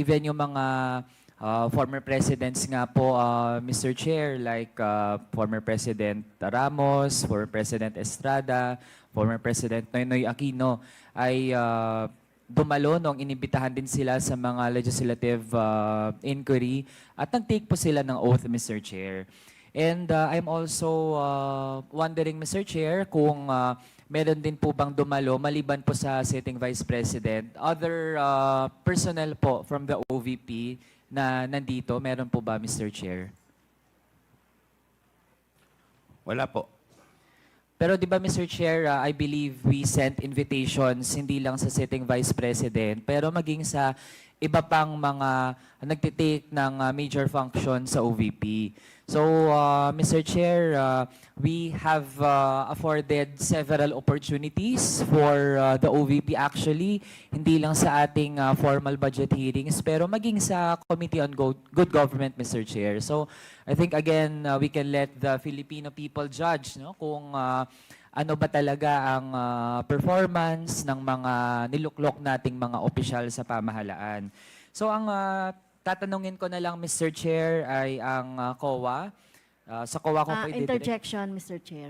even yung mga former presidents nga po, Mr. Chair, like former President Ramos, former President Estrada, former President Noynoy Aquino, ay dumalo nung inibitahan din sila sa mga legislative inquiry at nag-take po sila ng oath, Mr. Chair. And I'm also wondering, Mr. Chair, kung meron din po bang dumalo, maliban po sa sitting Vice President, other personnel po from the OVP na nandito, meron po ba, Mr. Chair? Wala po. Pero di ba, Mr. Chair, I believe we sent invitations hindi lang sa sitting Vice President, pero maging sa iba pang mga nagtitake ng major function sa OVP. So, Mr. Chair, we have afforded several opportunities for the OVP actually, hindi lang sa ating formal budget hearings, pero maging sa Committee on Good Government, Mr. Chair. So, I think again, we can let the Filipino people judge no, kung ano ba talaga ang performance ng mga niluklok nating mga opisyal sa pamahalaan. So ang tatanungin ko na lang, Mr. Chair, ay ang COA. Sa COA ko po Interjection, Mr. Chair.